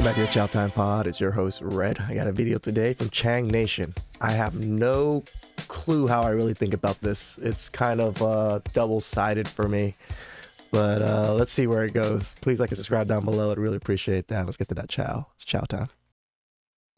back to the Chow Time Pod. It's your host, Red. I got a video today from Chang Nation. I have no clue how I really think about this. It's kind of double-sided for me. But let's see where it goes. Please like and subscribe down below. I'd really appreciate that. Let's get to that chow. It's chow time.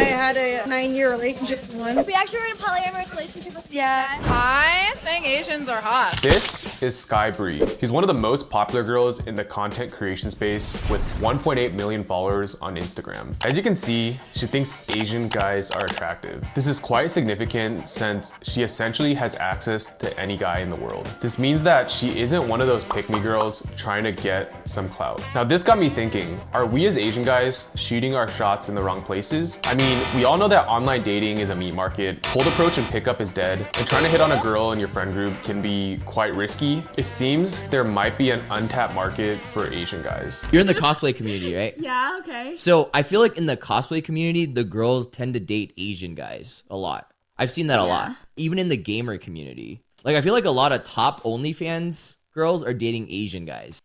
I had a 9-year relationship with one. We actually were in a polyamorous relationship with I think Asians are hot. This is Sky Bree. She's one of the most popular girls in the content creation space with 1.8 million followers on Instagram. As you can see, she thinks Asian guys are attractive. This is quite significant since she essentially has access to any guy in the world. This means that she isn't one of those pick-me girls trying to get some clout. Now this got me thinking, are we as Asian guys shooting our shots in the wrong places? I mean, we all know that online dating is a meat market. Cold approach and pickup is dead, and trying to hit on a girl in your friend group can be quite risky. It seems there might be an untapped market for Asian guys. You're in the cosplay community, right? Yeah, okay. So I feel like in the cosplay community, the girls tend to date Asian guys a lot. I've seen that a lot. Even in the gamer community. Like, I feel like a lot of top OnlyFans girls are dating Asian guys.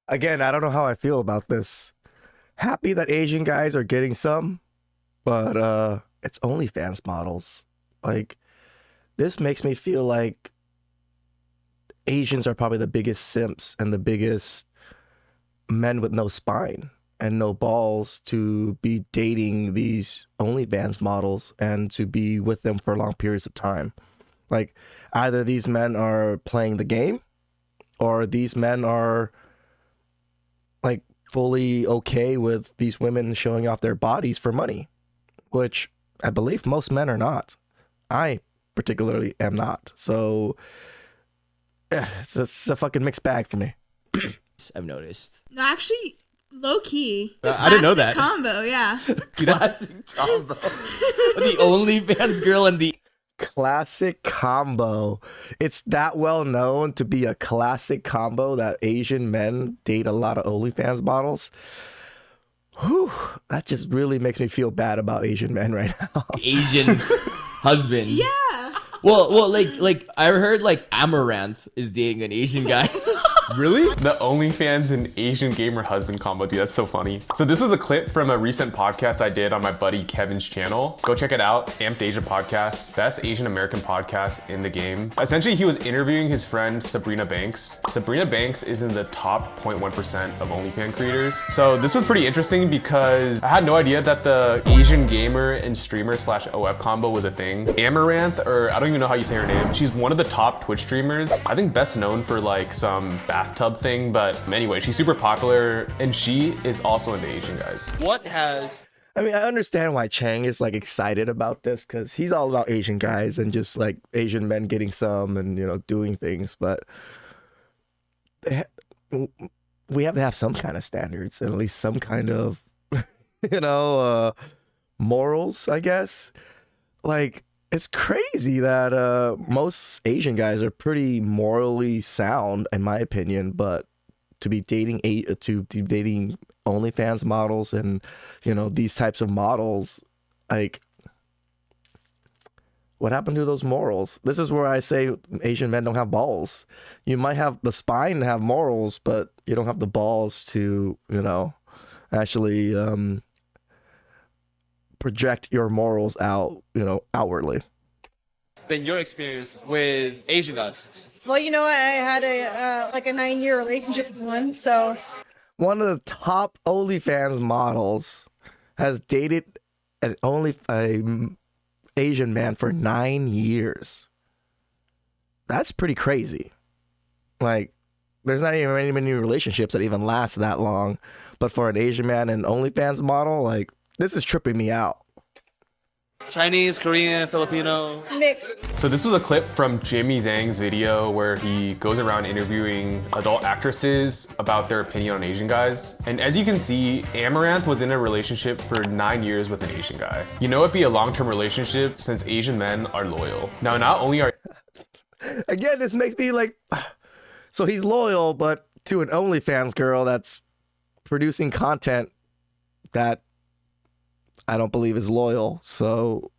Again, I don't know how I feel about this. Happy that Asian guys are getting some, but it's OnlyFans models. Like, this makes me feel like Asians are probably the biggest simps and the biggest men with no spine and no balls to be dating these OnlyFans models and to be with them for long periods of time. Like, either these men are playing the game or these men are like fully okay with these women showing off their bodies for money, which I believe most men are not. I particularly am not. So it's a fucking mixed bag for me. I've noticed. No, actually, low key. I didn't know that. Combo, yeah. Classic combo. The OnlyFans girl and the Classic combo. It's that well known to be a classic combo that Asian men date a lot of OnlyFans models. Whew, that just really makes me feel bad about Asian men right now. Asian husband. Yeah. Well, like I heard like Amaranth is dating an Asian guy. Really? The OnlyFans and Asian gamer husband combo, dude, that's so funny. So this was a clip from a recent podcast I did on my buddy Kevin's channel. Go check it out, Amped Asia Podcast, best Asian American podcast in the game. Essentially, he was interviewing his friend Sabrina Banks. Sabrina Banks is in the top 0.1% of OnlyFans creators. So this was pretty interesting because I had no idea that the Asian gamer and streamer / OF combo was a thing. Amaranth, or I don't even know how you say her name, she's one of the top Twitch streamers. I think best known for like some bathtub thing, but anyway, she's super popular and she is also into Asian guys. I mean, I understand why Chang is like excited about this because he's all about Asian guys and just like Asian men getting some and, you know, doing things, but we have to have some kind of standards and at least some kind of, you know, morals, I guess. Like, it's crazy that most Asian guys are pretty morally sound, in my opinion, but to be dating OnlyFans models and, you know, these types of models, like, what happened to those morals? This is where I say Asian men don't have balls. You might have the spine to have morals, but you don't have the balls to, you know, actually project your morals out, you know, outwardly. Been your experience with Asian guys? Well, you know, I had a 9-year relationship with one, so. One of the top OnlyFans models has dated an Asian man for 9 years. That's pretty crazy. Like, there's not even many relationships that even last that long. But for an Asian man and OnlyFans model, like, this is tripping me out. Chinese, Korean, Filipino? Mixed. So this was a clip from Jimmy Zhang's video where he goes around interviewing adult actresses about their opinion on Asian guys. And as you can see, Amaranth was in a relationship for 9 years with an Asian guy. You know it'd be a long-term relationship since Asian men are loyal. Now, not only are... Again, this makes me like... So he's loyal, but to an OnlyFans girl that's producing content that I don't believe is loyal, so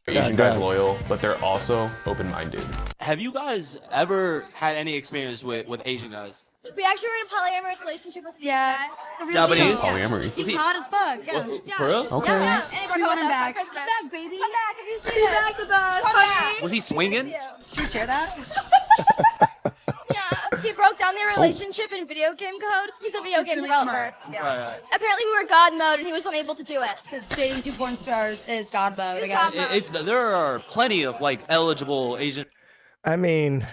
Asian guys loyal, but they're also open-minded. Have you guys ever had any experience with Asian guys? We actually were in a polyamorous relationship with Japanese. Polyamory. He's hot as fuck. Yeah. For real? Okay. Yeah, and he broke up with us on Christmas. Come back, baby. Come back if you see this. Come back with us, honey. Was he swinging? Should we share that? Yeah, he broke down their relationship in video game code. He's a video game developer. Right. Apparently, we were God mode, and he was unable to do it. Because dating 2 porn stars is God mode, I It's guess. God mode. There are plenty of like eligible Asian. I mean,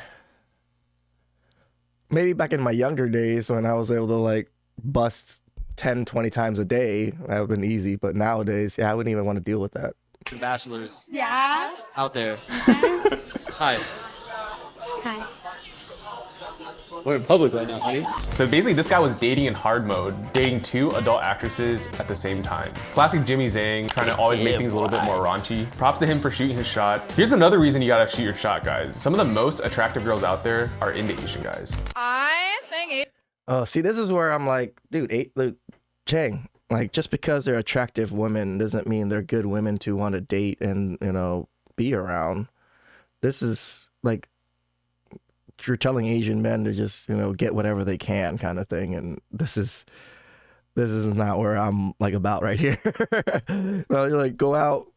maybe back in my younger days when I was able to like bust 10, 20 times a day, that would have been easy. But nowadays, yeah, I wouldn't even want to deal with that. bachelors Yeah. out there. Hi. Hi. We're in public right now, honey. So basically, this guy was dating in hard mode, dating 2 adult actresses at the same time. Classic Jimmy Zhang, trying to always make things a little bit more raunchy. Props to him for shooting his shot. Here's another reason you gotta shoot your shot, guys. Some of the most attractive girls out there are into Asian guys. I think Oh, see, this is where I'm like, dude, Chang, like just because they're attractive women doesn't mean they're good women to want to date and, be around. This is like, you're telling Asian men to just, get whatever they can kind of thing. And this is not where I'm like about right here. No, you're like, go out,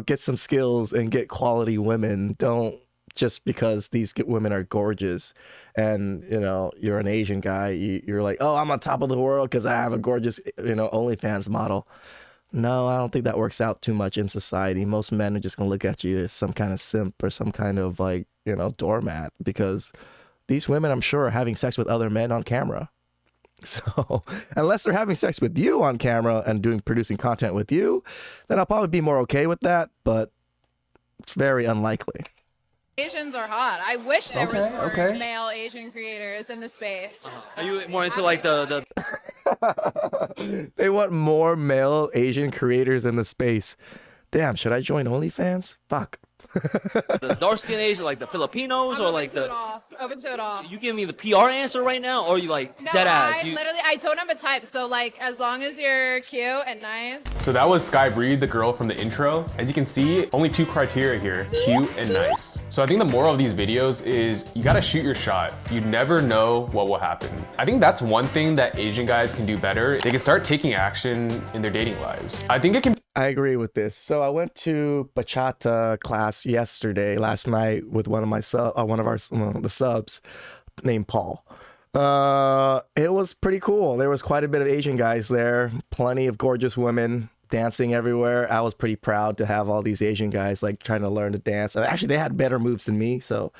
get some skills and get quality women. Don't just because these women are gorgeous and, you're an Asian guy, you're like, oh, I'm on top of the world because I have a gorgeous, OnlyFans model. No, I don't think that works out too much in society. Most men are just going to look at you as some kind of simp or some kind of like, doormat because these women, I'm sure, are having sex with other men on camera. So unless they're having sex with you on camera and producing content with you, then I'll probably be more okay with that, but it's very unlikely. Asians are hot. I wish there was more male Asian creators in the space. Are you more into like the They want more male Asian creators in the space. Damn, should I join OnlyFans? Fuck. the dark skin Asian, like the Filipinos, or like the? Open to it all. You give me the PR answer right now, or you like No, dead ass? I told him a type. So like, as long as you're cute and nice. So that was Sky Breed, the girl from the intro. As you can see, only 2 criteria here, cute and nice. So I think the moral of these videos is you gotta shoot your shot. You never know what will happen. I think that's one thing that Asian guys can do better. They can start taking action in their dating lives. I think it can. I agree with this. So I went to bachata class last night with one of the subs named Paul. It was pretty cool. There was quite a bit of Asian guys there, plenty of gorgeous women dancing everywhere. I was pretty proud to have all these Asian guys like trying to learn to dance. And actually, they had better moves than me, so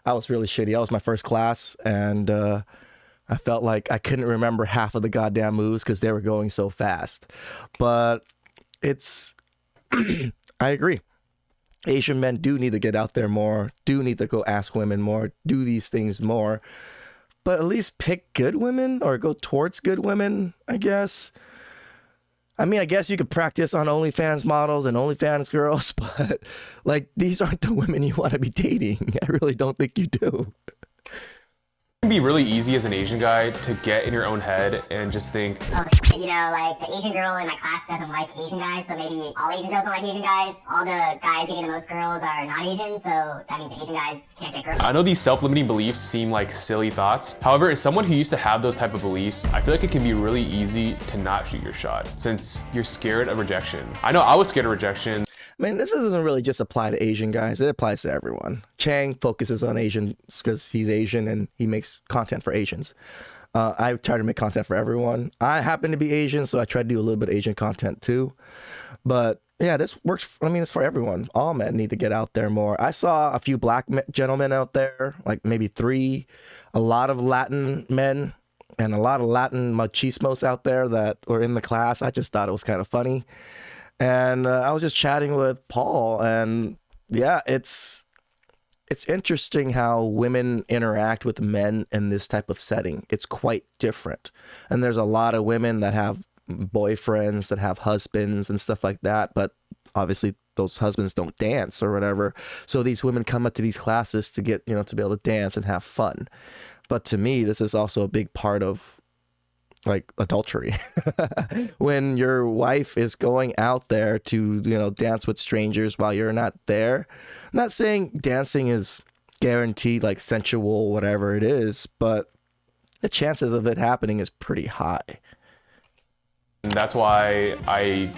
I was really shitty. That was my first class, and I felt like I couldn't remember half of the goddamn moves because they were going so fast. But I agree. Asian men do need to get out there more, do need to go ask women more, do these things more, but at least pick good women or go towards good women, I guess. I mean, I guess you could practice on OnlyFans models and OnlyFans girls, but like these aren't the women you want to be dating. I really don't think you do. It can be really easy as an Asian guy to get in your own head and just think, oh, like the Asian girl in my class doesn't like Asian guys, so maybe all Asian girls don't like Asian guys. All the guys getting the most girls are not Asian, so that means Asian guys can't get girls. I know these self-limiting beliefs seem like silly thoughts. However, as someone who used to have those type of beliefs, I feel like it can be really easy to not shoot your shot since you're scared of rejection. I know I was scared of rejection. I mean, this doesn't really just apply to Asian guys. It applies to everyone. Chang focuses on Asians because he's Asian and he makes content for Asians. I try to make content for everyone. I happen to be Asian, so I try to do a little bit of Asian content too. But yeah, this works. I mean, it's for everyone. All men need to get out there more. I saw a few black gentlemen out there, like maybe 3, a lot of Latin men, and a lot of Latin machismos out there that were in the class. I just thought it was kind of funny. And I was just chatting with Paul, and yeah, it's interesting how women interact with men in this type of setting. It's quite different. And there's a lot of women that have boyfriends, that have husbands and stuff like that, but obviously those husbands don't dance or whatever. So these women come up to these classes to get, to be able to dance and have fun. But to me, this is also a big part of like adultery. When your wife is going out there to, dance with strangers while you're not there. I'm not saying dancing is guaranteed like sensual, whatever it is, but the chances of it happening is pretty high. And that's why I,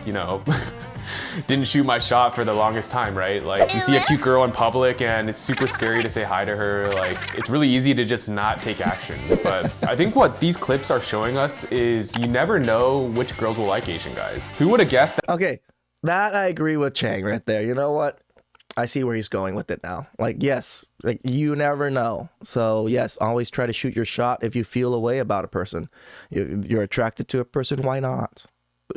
didn't shoot my shot for the longest time, right? Like, you see a cute girl in public and it's super scary to say hi to her. Like, it's really easy to just not take action. But I think what these clips are showing us is you never know which girls will like Asian guys. Who would have guessed that? Okay, that I agree with Chang right there. You know what? I see where he's going with it now. Like, yes, like you never know. So yes, always try to shoot your shot if you feel a way about a person. You're attracted to a person, why not?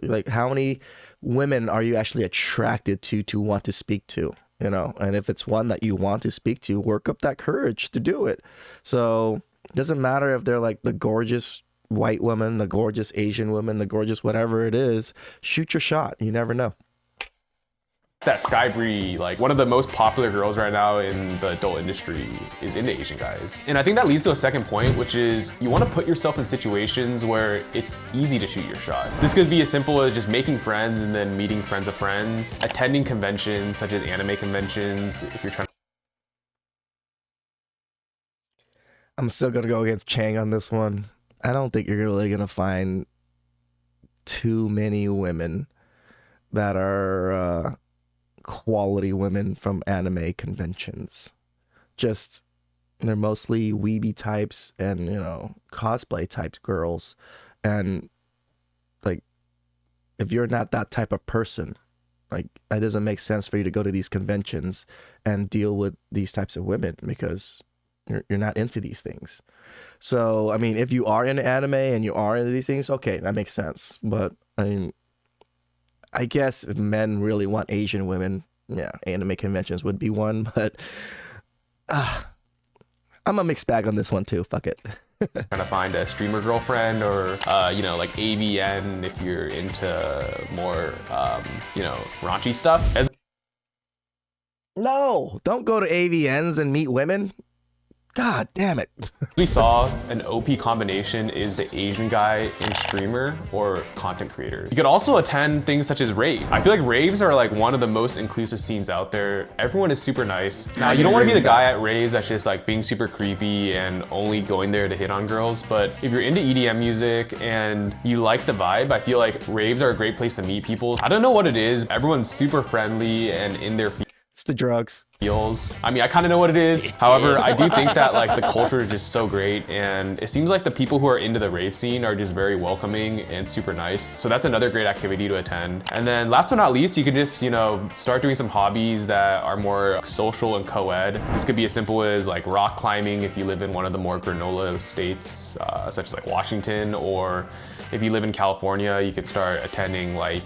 Like, how many women are you actually attracted to want to speak to? And if it's one that you want to speak to, work up that courage to do it. So it doesn't matter if they're like the gorgeous white woman, the gorgeous Asian woman, the gorgeous whatever it is. Shoot your shot. You never know. That Sky Bree, like one of the most popular girls right now in the adult industry, is into Asian guys. And I think that leads to a second point, which is you want to put yourself in situations where it's easy to shoot your shot. This could be as simple as just making friends and then meeting friends of friends, attending conventions such as anime conventions if you're trying to... I'm still gonna go against Chang on this one. I don't think you're really gonna find too many women that are quality women from anime conventions. Just they're mostly weeby types and cosplay type girls, and like if you're not that type of person, like it doesn't make sense for you to go to these conventions and deal with these types of women because you're not into these things. So I mean, if you are into anime and you are into these things, okay, that makes sense. But I mean, I guess if men really want Asian women, yeah, anime conventions would be one, but I'm a mixed bag on this one too. Fuck it. Trying to find a streamer girlfriend or, like AVN if you're into more, raunchy stuff. No, don't go to AVNs and meet women. God damn it. We saw an OP combination is the Asian guy in streamer or content creators. You could also attend things such as rave. I feel like raves are like one of the most inclusive scenes out there. Everyone is super nice. Now, you don't want to be the guy at raves that's just like being super creepy and only going there to hit on girls. But if you're into EDM music and you like the vibe, I feel like raves are a great place to meet people. I don't know what it is. Everyone's super friendly and in their It's the drugs. feels. I mean, I kind of know what it is. However, I do think that like the culture is just so great, and it seems like the people who are into the rave scene are just very welcoming and super nice. So that's another great activity to attend. And then last but not least, you can just, start doing some hobbies that are more social and co-ed. This could be as simple as like rock climbing if you live in one of the more granola states, such as like Washington, or if you live in California, you could start attending like,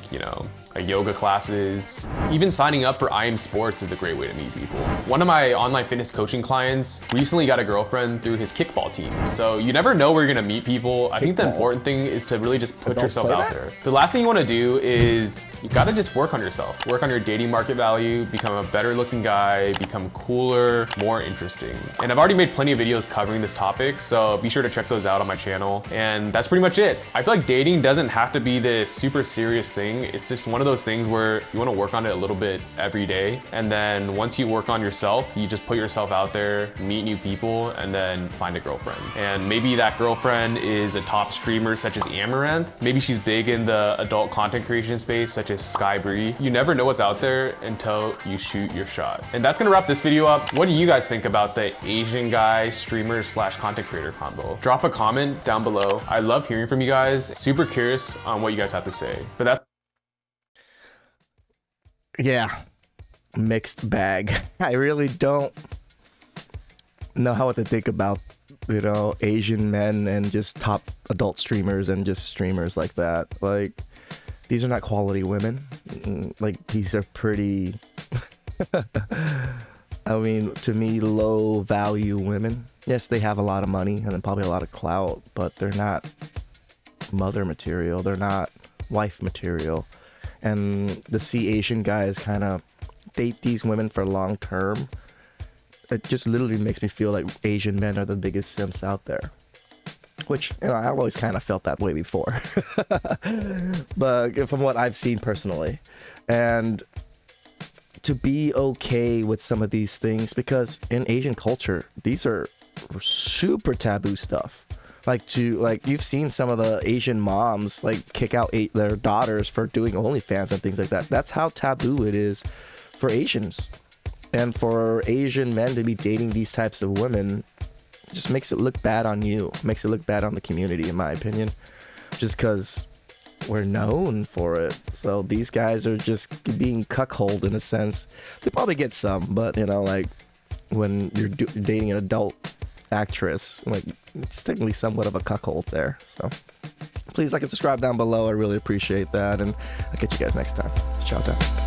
yoga classes. Even signing up for IM Sports is a great way to meet people. One of my online fitness coaching clients recently got a girlfriend through his kickball team. So you never know where you're gonna meet people. I think the important thing is to really just put yourself out there. The last thing you wanna do is you gotta just work on yourself. Work on your dating market value, become a better looking guy, become cooler, more interesting. And I've already made plenty of videos covering this topic, so be sure to check those out on my channel. And that's pretty much it. I feel like dating doesn't have to be this super serious thing. It's just one of those things where you want to work on it a little bit every day, and then once you work on yourself, you just put yourself out there, meet new people, and then find a girlfriend. And maybe that girlfriend is a top streamer such as Amaranth. Maybe she's big in the adult content creation space such as Sky Bree. You never know what's out there until you shoot your shot. And that's gonna wrap this video up. What do you guys think about the Asian guy streamer / content creator combo? Drop a comment down below. I love hearing from you guys. Super curious on what you guys have to say. But that's Yeah, mixed bag. I really don't know how to think about, Asian men and just top adult streamers and just streamers like that. Like, these are not quality women. Like, these are pretty, I mean, to me, low value women. Yes, they have a lot of money and probably a lot of clout, but they're not mother material. They're not wife material. And to see Asian guys kind of date these women for long term, it just literally makes me feel like Asian men are the biggest simps out there. Which, I've always kind of felt that way before. But from what I've seen personally. And to be okay with some of these things, because in Asian culture, these are super taboo stuff. Like you've seen some of the Asian moms like kick out their daughters for doing OnlyFans and things like that. That's how taboo it is for Asians. And for Asian men to be dating these types of women just makes it look bad on you. Makes it look bad on the community, in my opinion. Just because we're known for it. So these guys are just being cuckolded in a sense. They probably get some, but like when you're dating an adult actress, like it's technically somewhat of a cuckold there. So please like and subscribe down below. I really appreciate that, and I'll catch you guys next time. It's chow time.